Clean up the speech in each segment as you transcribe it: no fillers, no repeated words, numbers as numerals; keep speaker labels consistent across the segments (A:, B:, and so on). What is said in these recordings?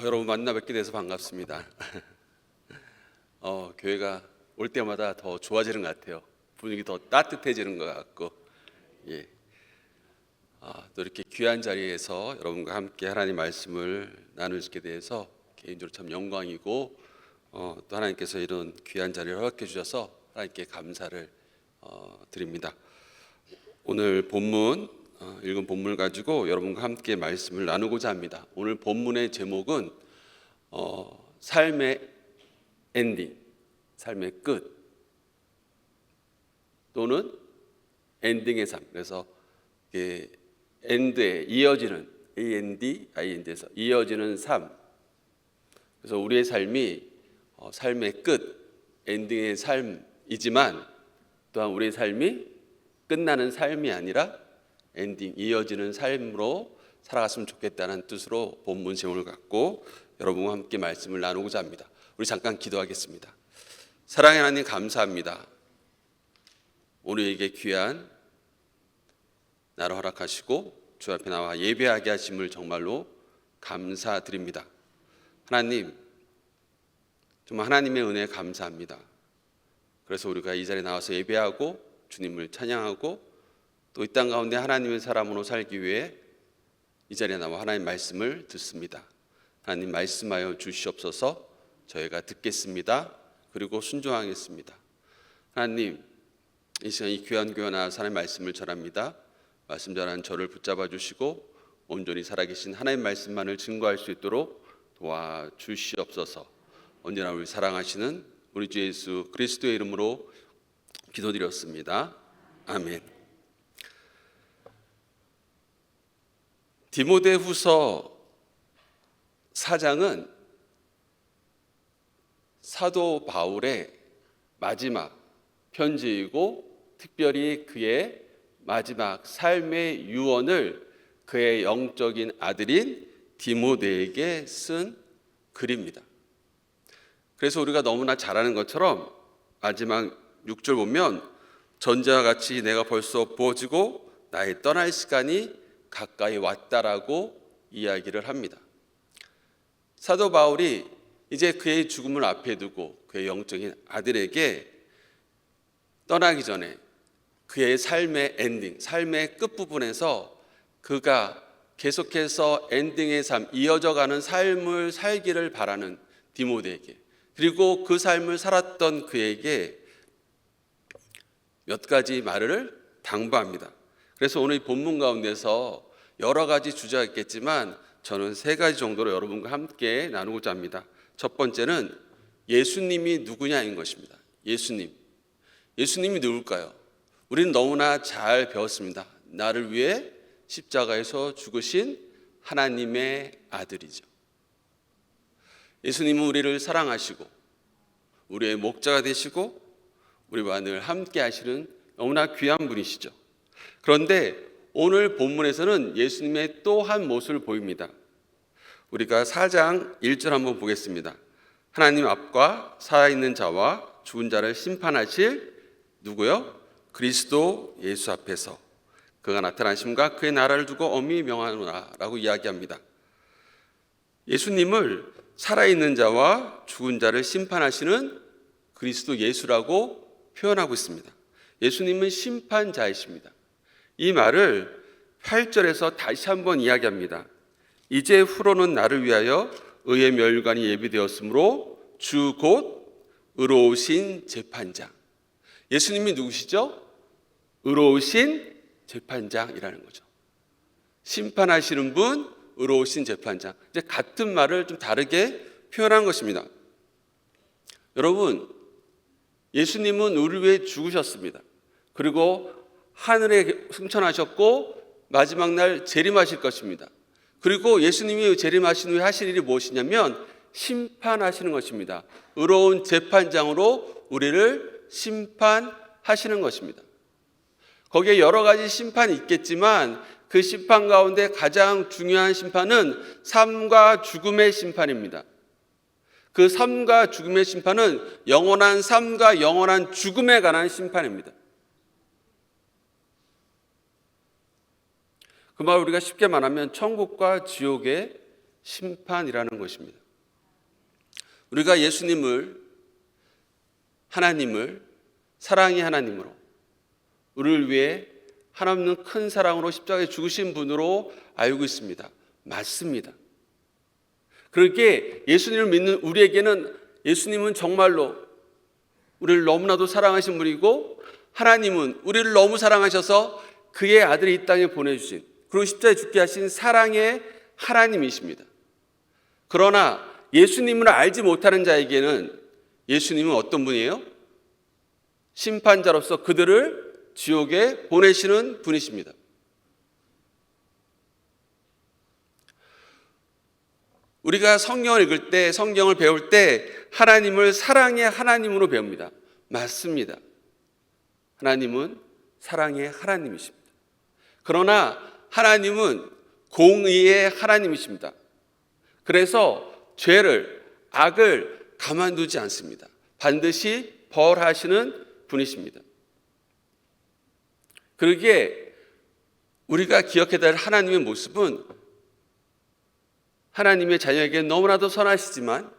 A: 여러분 만나 뵙게 돼서 반갑습니다. 교회가 올 때마다 더 좋아지는 것 같아요. 분위기 더 따뜻해지는 것 같고, 예. 또 이렇게 귀한 자리에서 여러분과 함께 하나님 말씀을 나눌 수 있게 돼서 개인적으로 참 영광이고, 또 하나님께서 이런 귀한 자리를 허락해 주셔서 하나님께 감사를 드립니다. 오늘 본문 읽은 본문을 가지고 여러분과 함께 말씀을 나누고자 합니다. 오늘 본문의 제목은 삶의 엔딩, 삶의 끝 또는 엔딩의 삶. 그래서 엔드에 이어지는 AND에서 이어지는 삶. 그래서 우리의 삶이 삶의 끝, 엔딩의 삶이지만 또한 우리의 삶이 끝나는 삶이 아니라 엔딩, 이어지는 삶으로 살아갔으면 좋겠다는 뜻으로 본문 제목을 갖고 여러분과 함께 말씀을 나누고자 합니다. 우리 잠깐 기도하겠습니다. 사랑의 하나님, 감사합니다. 오늘에게 귀한 나를 허락하시고 주 앞에 나와 예배하게 하심을 정말로 감사드립니다. 하나님, 정말 하나님의 은혜에 감사합니다. 그래서 우리가 이 자리에 나와서 예배하고 주님을 찬양하고 또 이 땅 가운데 하나님의 사람으로 살기 위해 이 자리에 나와 하나님 말씀을 듣습니다. 하나님 말씀하여 주시옵소서. 저희가 듣겠습니다. 그리고 순종하겠습니다. 하나님, 이 시간 이 귀한 교회 나와서 하나님 말씀을 전합니다. 말씀 전하는 저를 붙잡아 주시고 온전히 살아계신 하나님 말씀만을 증거할 수 있도록 도와주시옵소서. 언제나 우리 사랑하시는 우리 주 예수 그리스도의 이름으로 기도드렸습니다. 아멘. 디모데후서 4장은 사도 바울의 마지막 편지이고 특별히 그의 마지막 삶의 유언을 그의 영적인 아들인 디모데에게 쓴 글입니다. 그래서 우리가 너무나 잘 아는 것처럼 마지막 6절 보면 전자와 같이 내가 벌써 부어지고 나의 떠날 시간이 가까이 왔다라고 이야기를 합니다. 사도 바울이 이제 그의 죽음을 앞에 두고 그의 영적인 아들에게 떠나기 전에 그의 삶의 엔딩, 삶의 끝부분에서 그가 계속해서 엔딩의 삶, 이어져가는 삶을 살기를 바라는 디모데에게, 그리고 그 삶을 살았던 그에게 몇 가지 말을 당부합니다. 그래서 오늘 이 본문 가운데서 여러 가지 주제가 있겠지만 저는 세 가지 정도로 여러분과 함께 나누고자 합니다. 첫 번째는 예수님이 누구냐인 것입니다. 예수님이 누굴까요? 우리는 너무나 잘 배웠습니다. 나를 위해 십자가에서 죽으신 하나님의 아들이죠. 예수님은 우리를 사랑하시고 우리의 목자가 되시고 우리와 늘 함께 하시는 너무나 귀한 분이시죠. 그런데 오늘 본문에서는 예수님의 또 한 모습을 보입니다. 우리가 4장 1절 한번 보겠습니다. 하나님 앞과 살아있는 자와 죽은 자를 심판하실 누구요? 그리스도 예수 앞에서 그가 나타나심과 그의 나라를 두고 엄히 명하노라 라고 이야기합니다. 예수님을 살아있는 자와 죽은 자를 심판하시는 그리스도 예수라고 표현하고 있습니다. 예수님은 심판자이십니다. 이 말을 8절에서 다시 한번 이야기합니다. 이제 후로는 나를 위하여 의의 멸관이 예비되었으므로 주 곧 의로우신 재판장. 예수님이 누구시죠? 의로우신 재판장이라는 거죠. 심판하시는 분, 의로우신 재판장. 이제 같은 말을 좀 다르게 표현한 것입니다. 여러분, 예수님은 우리 위해 죽으셨습니다. 그리고 하늘에 승천하셨고 마지막 날 재림하실 것입니다. 그리고 예수님이 재림하신 후에 하실 일이 무엇이냐면 심판하시는 것입니다. 의로운 재판장으로 우리를 심판하시는 것입니다. 거기에 여러 가지 심판이 있겠지만 그 심판 가운데 가장 중요한 심판은 삶과 죽음의 심판입니다. 그 삶과 죽음의 심판은 영원한 삶과 영원한 죽음에 관한 심판입니다. 그 말 우리가 쉽게 말하면 천국과 지옥의 심판이라는 것입니다. 우리가 예수님을, 하나님을 사랑의 하나님으로, 우리를 위해 하나님은 큰 사랑으로 십자가에 죽으신 분으로 알고 있습니다. 맞습니다. 그렇게 예수님을 믿는 우리에게는 예수님은 정말로 우리를 너무나도 사랑하신 분이고, 하나님은 우리를 너무 사랑하셔서 그의 아들을 이 땅에 보내주신, 그리고 십자가에 죽게 하신 사랑의 하나님이십니다. 그러나 예수님을 알지 못하는 자에게는 예수님은 어떤 분이에요? 심판자로서 그들을 지옥에 보내시는 분이십니다. 우리가 성경을 읽을 때, 성경을 배울 때 하나님을 사랑의 하나님으로 배웁니다. 맞습니다. 하나님은 사랑의 하나님이십니다. 그러나 하나님은 공의의 하나님이십니다. 그래서 죄를, 악을 가만두지 않습니다. 반드시 벌하시는 분이십니다. 그러기에 우리가 기억해야 될 하나님의 모습은 하나님의 자녀에게는 너무나도 선하시지만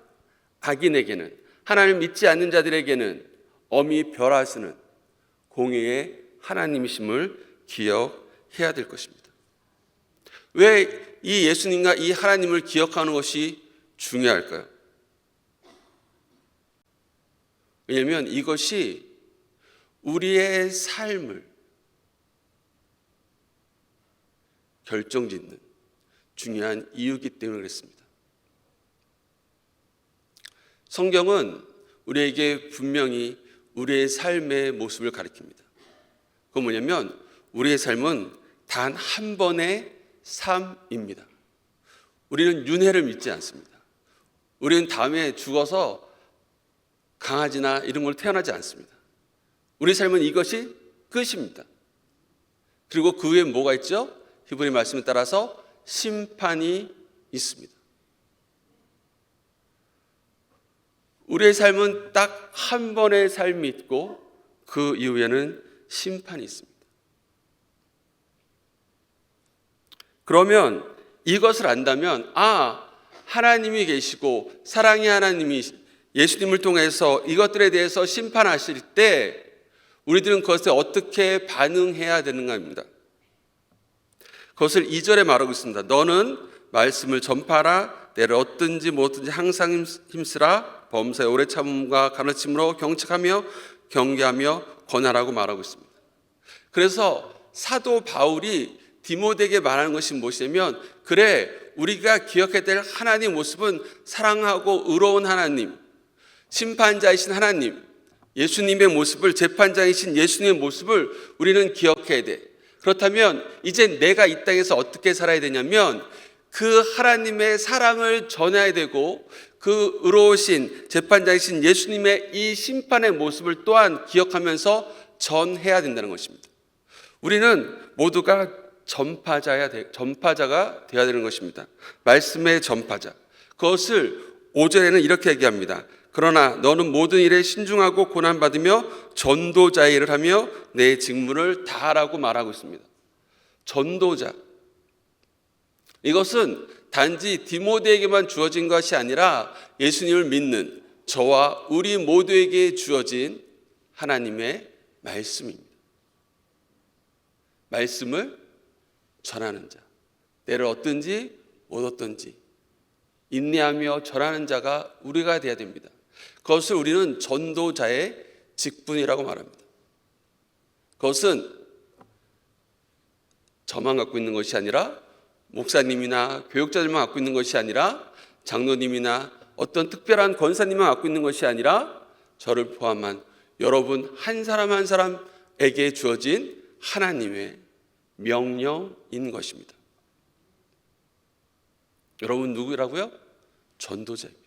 A: 악인에게는, 하나님을 믿지 않는 자들에게는 엄히 벌하시는 공의의 하나님이심을 기억해야 될 것입니다. 왜 이 예수님과 이 하나님을 기억하는 것이 중요할까요? 왜냐하면 이것이 우리의 삶을 결정짓는 중요한 이유이기 때문에 그렇습니다. 성경은 우리에게 분명히 우리의 삶의 모습을 가리킵니다. 그건 뭐냐면 우리의 삶은 단 한 번의 삶입니다. 우리는 윤회를 믿지 않습니다. 우리는 다음에 죽어서 강아지나 이런 걸 태어나지 않습니다. 우리 삶은 이것이 끝입니다. 그리고 그 후에 뭐가 있죠? 히브리 말씀에 따라서 심판이 있습니다. 우리의 삶은 딱 한 번의 삶이 있고 그 이후에는 심판이 있습니다. 그러면 이것을 안다면 하나님이 계시고 사랑의 하나님이 예수님을 통해서 이것들에 대해서 심판하실 때 우리들은 그것에 어떻게 반응해야 되는가입니다. 그것을 2절에 말하고 있습니다. 너는 말씀을 전파하라. 내를 얻든지 못든지 항상 힘쓰라. 범사에 오래 참음과 가르침으로 경책하며 경계하며 권하라고 말하고 있습니다. 그래서 사도 바울이 디모데에게 말하는 것이 무엇이냐면, 그래, 우리가 기억해야 될 하나님의 모습은 사랑하고 의로운 하나님, 심판자이신 하나님, 예수님의 모습을, 재판장이신 예수님의 모습을 우리는 기억해야 돼. 그렇다면 이제 내가 이 땅에서 어떻게 살아야 되냐면 그 하나님의 사랑을 전해야 되고 그 의로우신 재판장이신 예수님의 이 심판의 모습을 또한 기억하면서 전해야 된다는 것입니다. 우리는 모두가 전파자가 되어야 되는 것입니다. 말씀의 전파자. 그것을 5절에는 이렇게 얘기합니다. 그러나 너는 모든 일에 신중하고 고난받으며 전도자의 일을 하며 내 직무를 다하라고 말하고 있습니다. 전도자. 이것은 단지 디모데에게만 주어진 것이 아니라 예수님을 믿는 저와 우리 모두에게 주어진 하나님의 말씀입니다. 말씀을 전하는 자, 때를 얻든지 못 얻든지 인내하며 전하는 자가 우리가 되어야 됩니다. 그것을 우리는 전도자의 직분이라고 말합니다. 그것은 저만 갖고 있는 것이 아니라 목사님이나 교육자들만 갖고 있는 것이 아니라 장로님이나 어떤 특별한 권사님만 갖고 있는 것이 아니라 저를 포함한 여러분 한 사람 한 사람에게 주어진 하나님의 명령인 것입니다. 여러분 누구라고요? 전도자입니다.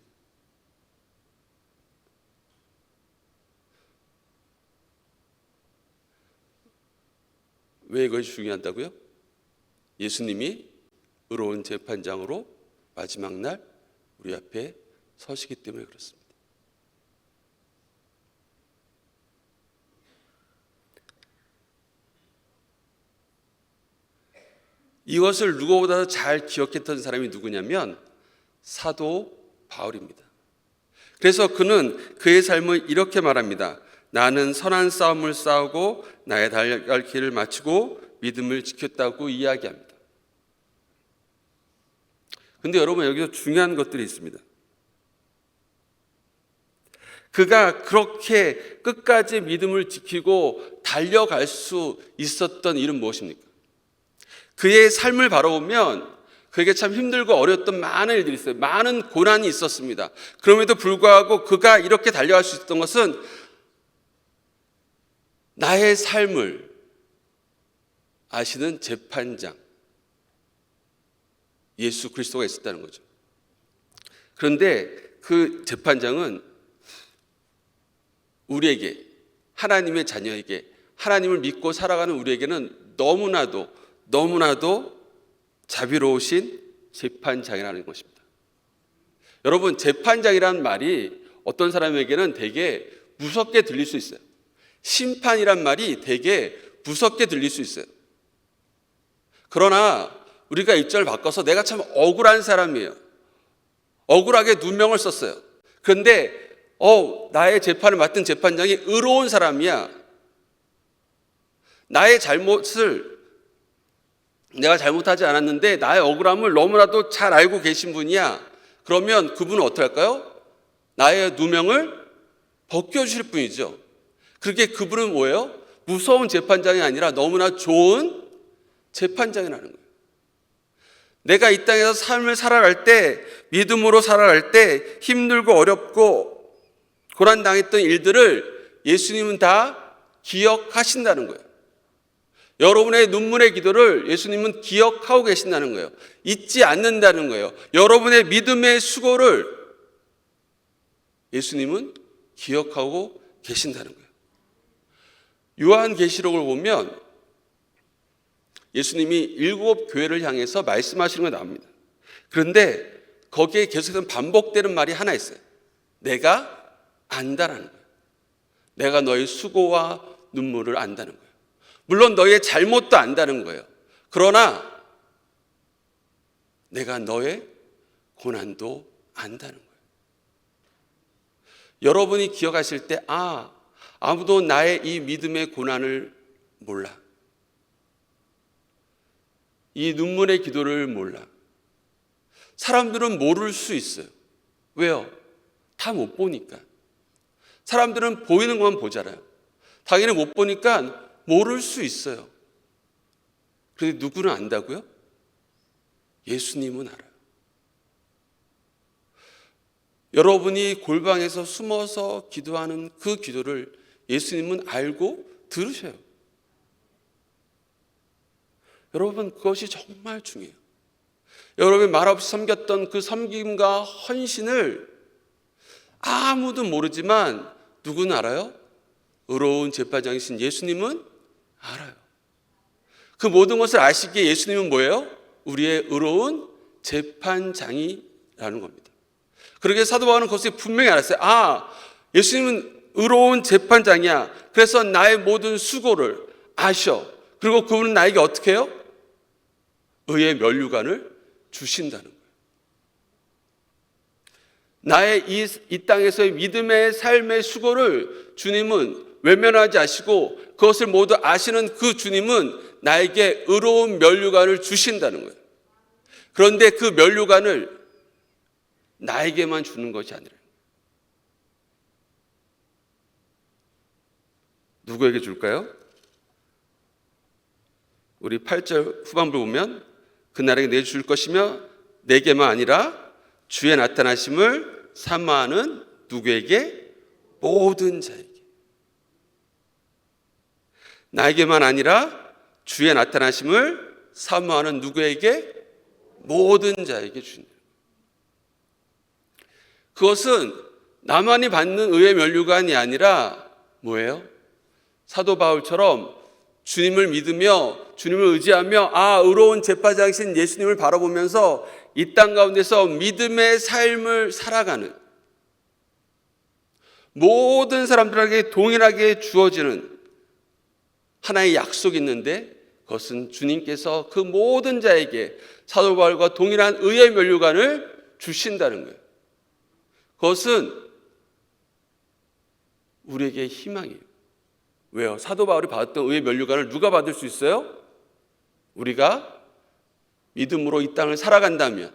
A: 왜 이것이 중요하다고요? 예수님이 의로운 재판장으로 마지막 날 우리 앞에 서시기 때문에 그렇습니다. 이것을 누구보다 잘 기억했던 사람이 누구냐면 사도 바울입니다. 그래서 그는 그의 삶을 이렇게 말합니다. 나는 선한 싸움을 싸우고 나의 달려갈 길을 마치고 믿음을 지켰다고 이야기합니다. 근데 여러분, 여기서 중요한 것들이 있습니다. 그가 그렇게 끝까지 믿음을 지키고 달려갈 수 있었던 일은 무엇입니까? 그의 삶을 바라보면 그에게 참 힘들고 어려웠던 많은 일들이 있어요. 많은 고난이 있었습니다. 그럼에도 불구하고 그가 이렇게 달려갈 수 있었던 것은 나의 삶을 아시는 재판장 예수 그리스도가 있었다는 거죠. 그런데 그 재판장은 우리에게, 하나님의 자녀에게, 하나님을 믿고 살아가는 우리에게는 너무나도 자비로우신 재판장이라는 것입니다. 여러분, 재판장이라는 말이 어떤 사람에게는 되게 무섭게 들릴 수 있어요. 심판이란 말이 되게 무섭게 들릴 수 있어요. 그러나 우리가 입장을 바꿔서 내가 참 억울한 사람이에요. 억울하게 누명을 썼어요. 그런데 나의 재판을 맡은 재판장이 의로운 사람이야. 나의 잘못을 내가 잘못하지 않았는데 나의 억울함을 너무나도 잘 알고 계신 분이야. 그러면 그분은 어떻게 할까요? 나의 누명을 벗겨주실 분이죠. 그렇게 그분은 뭐예요? 무서운 재판장이 아니라 너무나 좋은 재판장이라는 거예요. 내가 이 땅에서 삶을 살아갈 때, 믿음으로 살아갈 때 힘들고 어렵고 고난당했던 일들을 예수님은 다 기억하신다는 거예요. 여러분의 눈물의 기도를 예수님은 기억하고 계신다는 거예요. 잊지 않는다는 거예요. 여러분의 믿음의 수고를 예수님은 기억하고 계신다는 거예요. 요한계시록을 보면 예수님이 7 교회를 향해서 말씀하시는 게 나옵니다. 그런데 거기에 계속해서 반복되는 말이 하나 있어요. 내가 안다라는 거예요. 내가 너의 수고와 눈물을 안다는 거예요. 물론 너의 잘못도 안다는 거예요. 그러나 내가 너의 고난도 안다는 거예요. 여러분이 기억하실 때 아무도 나의 이 믿음의 고난을 몰라. 이 눈물의 기도를 몰라. 사람들은 모를 수 있어요. 왜요? 다 못 보니까. 사람들은 보이는 것만 보잖아요. 당연히 못 보니까 모를 수 있어요. 그런데 누구는 안다고요? 예수님은 알아요. 여러분이 골방에서 숨어서 기도하는 그 기도를 예수님은 알고 들으셔요. 여러분, 그것이 정말 중요해요. 여러분이 말없이 섬겼던 그 섬김과 헌신을 아무도 모르지만 누구는 알아요? 의로운 재판장이신 예수님은 알아요. 그 모든 것을 아시기에 예수님은 뭐예요? 우리의 의로운 재판장이라는 겁니다. 그러기에 사도 바울은 그것을 분명히 알았어요. 예수님은 의로운 재판장이야. 그래서 나의 모든 수고를 아셔. 그리고 그분은 나에게 어떻게 해요? 의의 면류관을 주신다는 거예요. 나의 이 땅에서의 믿음의 삶의 수고를 주님은 외면하지 않으시고 그것을 모두 아시는 그 주님은 나에게 의로운 면류관을 주신다는 거예요. 그런데 그 면류관을 나에게만 주는 것이 아니라 누구에게 줄까요? 우리 8절 후반부 보면 그날에게 내줄 것이며 내게만 아니라 주의 나타나심을 사모하는 누구에게? 모든 자에게. 나에게만 아니라 주의 나타나심을 사모하는 누구에게? 모든 자에게 주신다. 그것은 나만이 받는 의의 면류관이 아니라 뭐예요? 사도 바울처럼 주님을 믿으며 주님을 의지하며 의로운 재판장이신 예수님을 바라보면서 이 땅 가운데서 믿음의 삶을 살아가는 모든 사람들에게 동일하게 주어지는 하나의 약속이 있는데 그것은 주님께서 그 모든 자에게 사도 바울과 동일한 의의 면류관을 주신다는 거예요. 그것은 우리에게 희망이에요. 왜요? 사도 바울이 받았던 의의 면류관을 누가 받을 수 있어요? 우리가 믿음으로 이 땅을 살아간다면,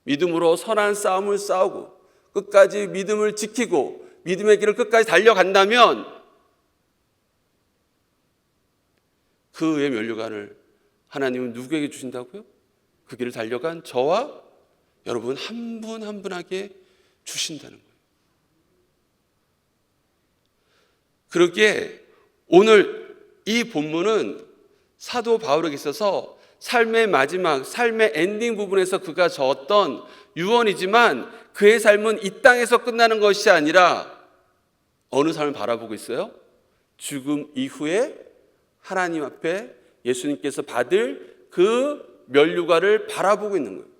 A: 믿음으로 선한 싸움을 싸우고 끝까지 믿음을 지키고 믿음의 길을 끝까지 달려간다면 그 의의 면류관을 하나님은 누구에게 주신다고요? 그 길을 달려간 저와 여러분 한 분 한 분에게 주신다는 거예요. 그러기에 오늘 이 본문은 사도 바울에게 있어서 삶의 마지막, 삶의 엔딩 부분에서 그가 저었던 유언이지만 그의 삶은 이 땅에서 끝나는 것이 아니라 어느 삶을 바라보고 있어요? 죽음 이후에 하나님 앞에 예수님께서 받을 그 면류관을 바라보고 있는 거예요.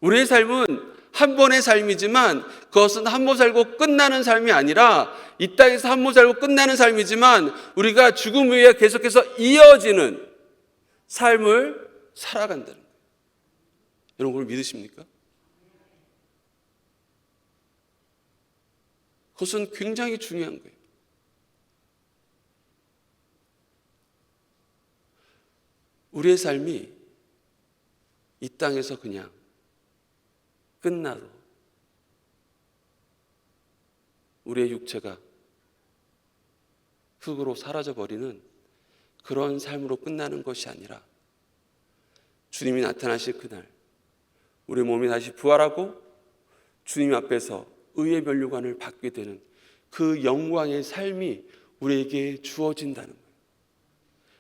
A: 우리의 삶은 한 번의 삶이지만 그것은 한 번 살고 끝나는 삶이 아니라 이 땅에서 한 번 살고 끝나는 삶이지만 우리가 죽음 후에 계속해서 이어지는 삶을 살아간다는 거예요. 여러분 그걸 믿으십니까? 그것은 굉장히 중요한 거예요. 우리의 삶이 이 땅에서 그냥 끝나도 우리의 육체가 흙으로 사라져버리는 그런 삶으로 끝나는 것이 아니라 주님이 나타나실 그날 우리 몸이 다시 부활하고 주님 앞에서 의의 면류관을 받게 되는 그 영광의 삶이 우리에게 주어진다는 거예요.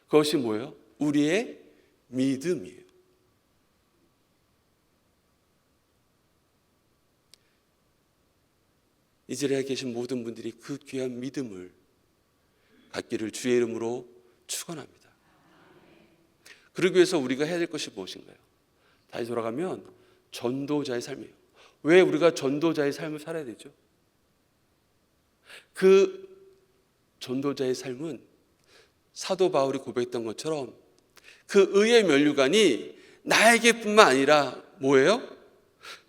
A: 그것이 뭐예요? 우리의 믿음이에요. 이 자리에 계신 모든 분들이 그 귀한 믿음을 갖기를 주의 이름으로 축원합니다. 그러기 위해서 우리가 해야 될 것이 무엇인가요? 다시 돌아가면 전도자의 삶이에요. 왜 우리가 전도자의 삶을 살아야 되죠? 그 전도자의 삶은 사도 바울이 고백했던 것처럼 그 의의 면류관이 나에게뿐만 아니라 뭐예요?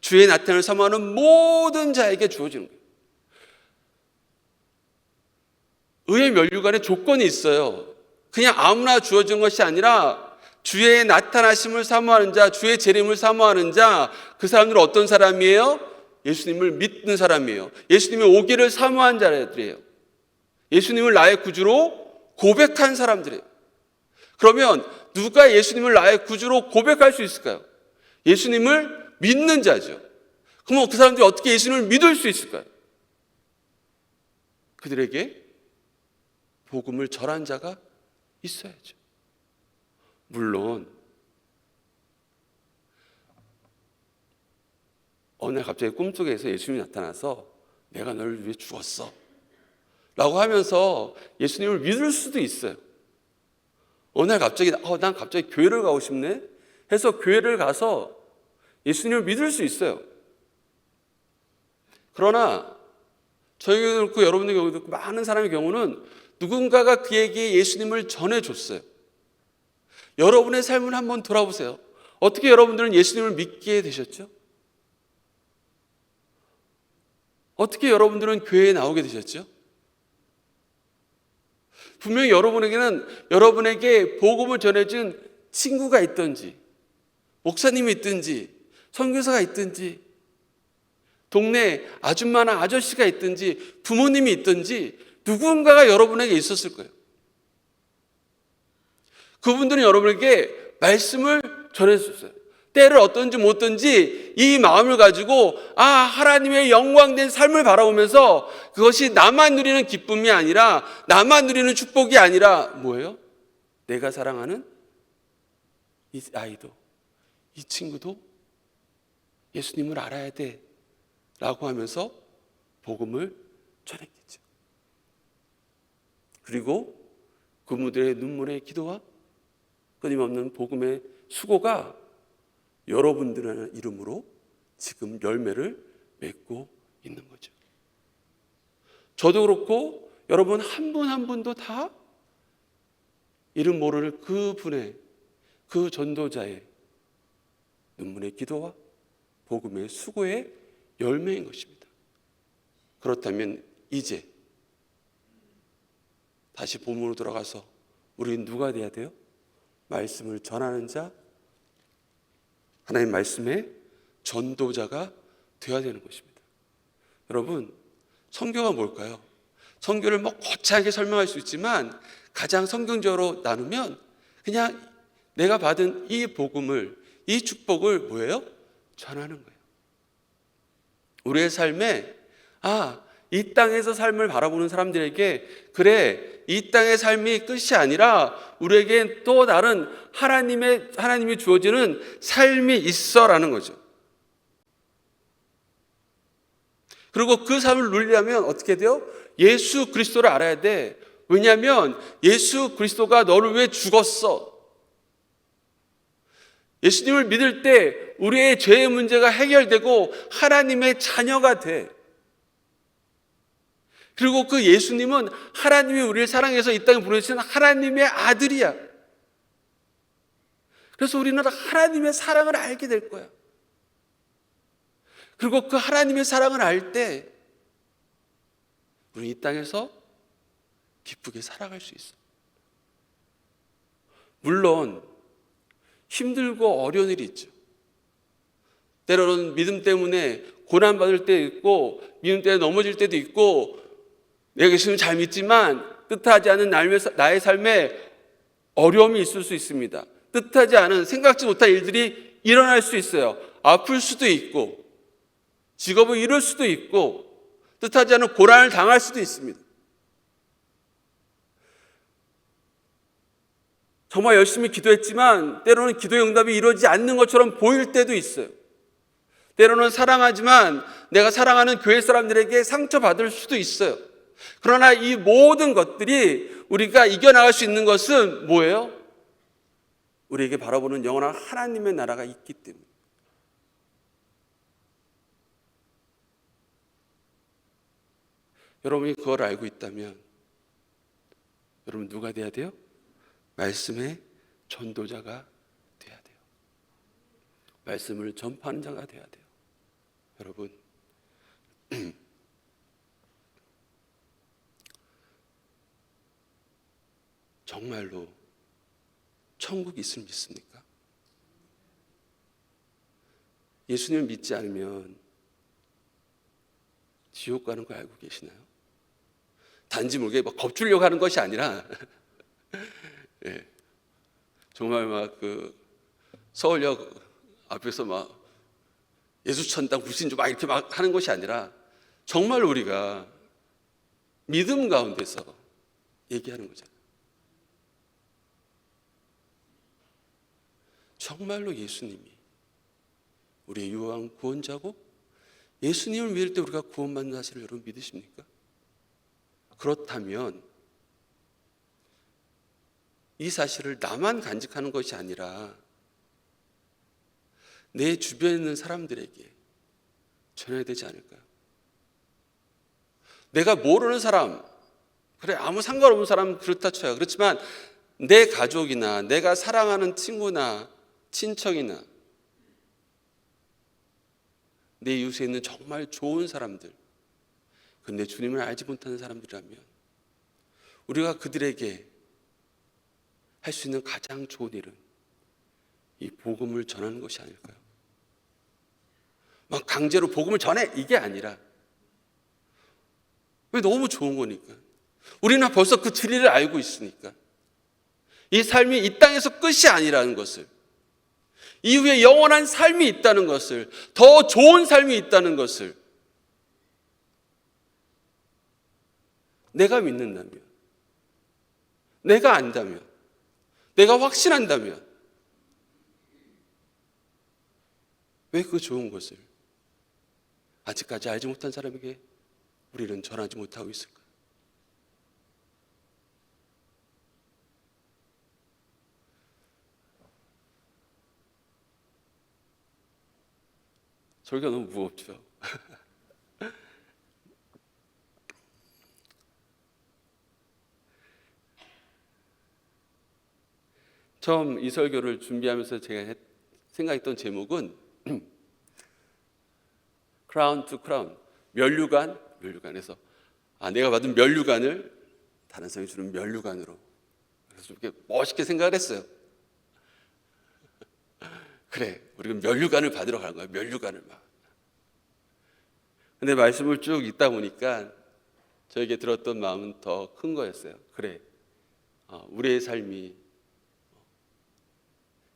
A: 주의 나타남을 사모하는 모든 자에게 주어지는 거예요. 의의 면류관에 조건이 있어요. 그냥 아무나 주어지는 것이 아니라 주의 나타나심을 사모하는 자, 주의 재림을 사모하는 자, 그 사람들은 어떤 사람이에요? 예수님을 믿는 사람이에요. 예수님의 오기를 사모한 자들이에요. 예수님을 나의 구주로 고백한 사람들이에요. 그러면 누가 예수님을 나의 구주로 고백할 수 있을까요? 예수님을 믿는 자죠. 그럼 그 사람들이 어떻게 예수님을 믿을 수 있을까요? 그들에게 복음을 전한 자가 있어야죠. 물론 어느 날 갑자기 꿈속에서 예수님이 나타나서 내가 너를 위해 죽었어 라고 하면서 예수님을 믿을 수도 있어요. 어느 날 갑자기 난 갑자기 교회를 가고 싶네 해서 교회를 가서 예수님을 믿을 수 있어요. 그러나 저희 경우도 그렇고 여러분의 경우도 그렇고 많은 사람의 경우는 누군가가 그에게 예수님을 전해줬어요. 여러분의 삶을 한번 돌아보세요. 어떻게 여러분들은 예수님을 믿게 되셨죠? 어떻게 여러분들은 교회에 나오게 되셨죠? 분명히 여러분에게 복음을 전해준 친구가 있든지 목사님이 있든지 선교사가 있든지 동네 아줌마나 아저씨가 있든지 부모님이 있든지 누군가가 여러분에게 있었을 거예요. 그분들은 여러분에게 말씀을 전해줬어요. 때를 어떤지 못든지 이 마음을 가지고 하나님의 영광된 삶을 바라보면서 그것이 나만 누리는 기쁨이 아니라 나만 누리는 축복이 아니라 뭐예요? 내가 사랑하는 이 아이도 이 친구도 예수님을 알아야 돼 라고 하면서 복음을 전했겠죠. 그리고 그분들의 눈물의 기도와 끊임없는 복음의 수고가 여러분들의 이름으로 지금 열매를 맺고 있는 거죠. 저도 그렇고 여러분 한 분 한 분도 다 이름 모를 그분의 그 전도자의 눈물의 기도와 복음의 수고의 열매인 것입니다. 그렇다면 이제 다시 본문으로 돌아가서 우리는 누가 돼야 돼요? 말씀을 전하는 자, 하나님 말씀의 전도자가 되어야 되는 것입니다. 여러분, 선교가 뭘까요? 선교를 거창하게 설명할 수 있지만 가장 성경적으로 나누면 그냥 내가 받은 이 복음을, 이 축복을 뭐예요? 전하는 거예요. 우리의 삶에 이 땅에서 삶을 바라보는 사람들에게 그래, 이 땅의 삶이 끝이 아니라 우리에겐 또 다른 하나님이 주어지는 삶이 있어라는 거죠. 그리고 그 삶을 누리려면 어떻게 돼요? 예수 그리스도를 알아야 돼. 왜냐하면 예수 그리스도가 너를 위해 죽었어. 예수님을 믿을 때 우리의 죄의 문제가 해결되고 하나님의 자녀가 돼. 그리고 그 예수님은 하나님이 우리를 사랑해서 이 땅에 보내주신 하나님의 아들이야. 그래서 우리는 하나님의 사랑을 알게 될 거야. 그리고 그 하나님의 사랑을 알 때 우리는 이 땅에서 기쁘게 살아갈 수 있어. 물론 힘들고 어려운 일이 있죠. 때로는 믿음 때문에 고난받을 때 있고 믿음 때문에 넘어질 때도 있고 내가 예수님을 잘 믿지만 뜻하지 않은 나의 삶에 어려움이 있을 수 있습니다. 뜻하지 않은 생각지 못한 일들이 일어날 수 있어요. 아플 수도 있고 직업을 잃을 수도 있고 뜻하지 않은 고난을 당할 수도 있습니다. 정말 열심히 기도했지만 때로는 기도의 응답이 이루어지지 않는 것처럼 보일 때도 있어요. 때로는 사랑하지만 내가 사랑하는 교회 사람들에게 상처받을 수도 있어요. 그러나 이 모든 것들이 우리가 이겨나갈 수 있는 것은 뭐예요? 우리에게 바라보는 영원한 하나님의 나라가 있기 때문에. 여러분이 그걸 알고 있다면 여러분 누가 돼야 돼요? 말씀의 전도자가 돼야 돼요. 말씀을 전파하는 자가 돼야 돼요. 여러분, 정말로 천국이 있으면 믿습니까? 예수님을 믿지 않으면 지옥 가는 거 알고 계시나요? 단지 모르게 겁주려고 하는 것이 아니라 예, 정말 서울역 앞에서 예수 천당 불신주 이렇게 하는 것이 아니라 정말 우리가 믿음 가운데서 얘기하는 거잖아요. 정말로 예수님이 우리의 유일한 구원자고 예수님을 믿을 때 우리가 구원받는 사실을 여러분 믿으십니까? 그렇다면 이 사실을 나만 간직하는 것이 아니라 내 주변에 있는 사람들에게 전해야 되지 않을까요? 내가 모르는 사람, 그래 아무 상관없는 사람은 그렇다 쳐요. 그렇지만 내 가족이나 내가 사랑하는 친구나 친척이나 내 이웃에 있는 정말 좋은 사람들, 근데 주님을 알지 못하는 사람들이라면 우리가 그들에게 할 수 있는 가장 좋은 일은 이 복음을 전하는 것이 아닐까요? 강제로 복음을 전해 이게 아니라 왜 너무 좋은 거니까 우리는 벌써 그 진리를 알고 있으니까 이 삶이 이 땅에서 끝이 아니라는 것을 이후에 영원한 삶이 있다는 것을 더 좋은 삶이 있다는 것을 내가 믿는다면 내가 안다면 내가 확신한다면 왜 그 좋은 것을 아직까지 알지 못한 사람에게 우리는 전하지 못하고 있을까? 설교가 너무 무겁죠. 처음 이 설교를 준비하면서 제가 생각했던 제목은 크라운 투 크라운, 면류관에서 내가 받은 면류관을 다른 사람이 주는 면류관으로, 그래서 좀 이렇게 멋있게 생각을 했어요. 그래, 우리가 면류관을 받으러 가는 거야. 면류관을 막. 근데 말씀을 쭉 읽다 보니까 저에게 들었던 마음은 더 큰 거였어요. 그래, 우리의 삶이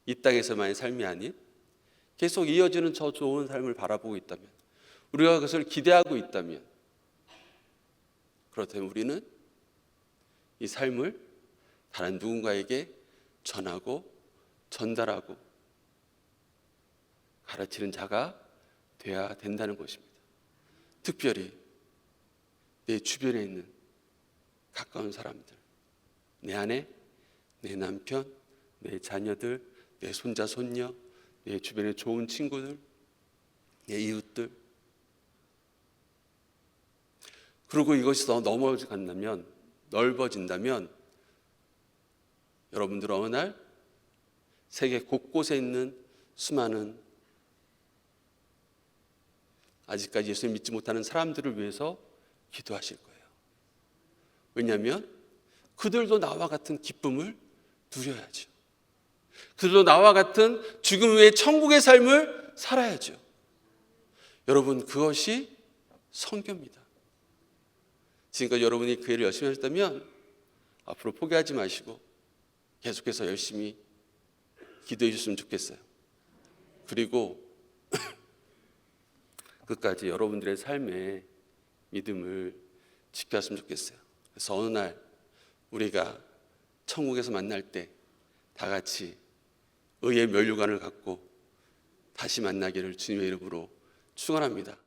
A: 이 땅에서만의 삶이 아닌 계속 이어지는 저 좋은 삶을 바라보고 있다면, 우리가 그것을 기대하고 있다면, 그렇다면 우리는 이 삶을 다른 누군가에게 전하고 전달하고 가르치는 자가 되어야 된다는 것입니다. 특별히 내 주변에 있는 가까운 사람들, 내 아내, 내 남편, 내 자녀들, 내 손자, 손녀, 내 주변의 좋은 친구들, 내 이웃들. 그리고 이것이 더 넓어진다면 여러분들 어느 날 세계 곳곳에 있는 수많은 아직까지 예수를 믿지 못하는 사람들을 위해서 기도하실 거예요. 왜냐하면 그들도 나와 같은 기쁨을 누려야죠. 그들도 나와 같은 죽음 후의 천국의 삶을 살아야죠. 여러분, 그것이 선교입니다. 지금까지 여러분이 그 일을 열심히 하셨다면 앞으로 포기하지 마시고 계속해서 열심히 기도해 주셨으면 좋겠어요. 그리고 끝까지 여러분들의 삶의 믿음을 지켰으면 좋겠어요. 그래서 어느 날 우리가 천국에서 만날 때 다 같이 의의 면류관을 갖고 다시 만나기를 주님의 이름으로 축원합니다.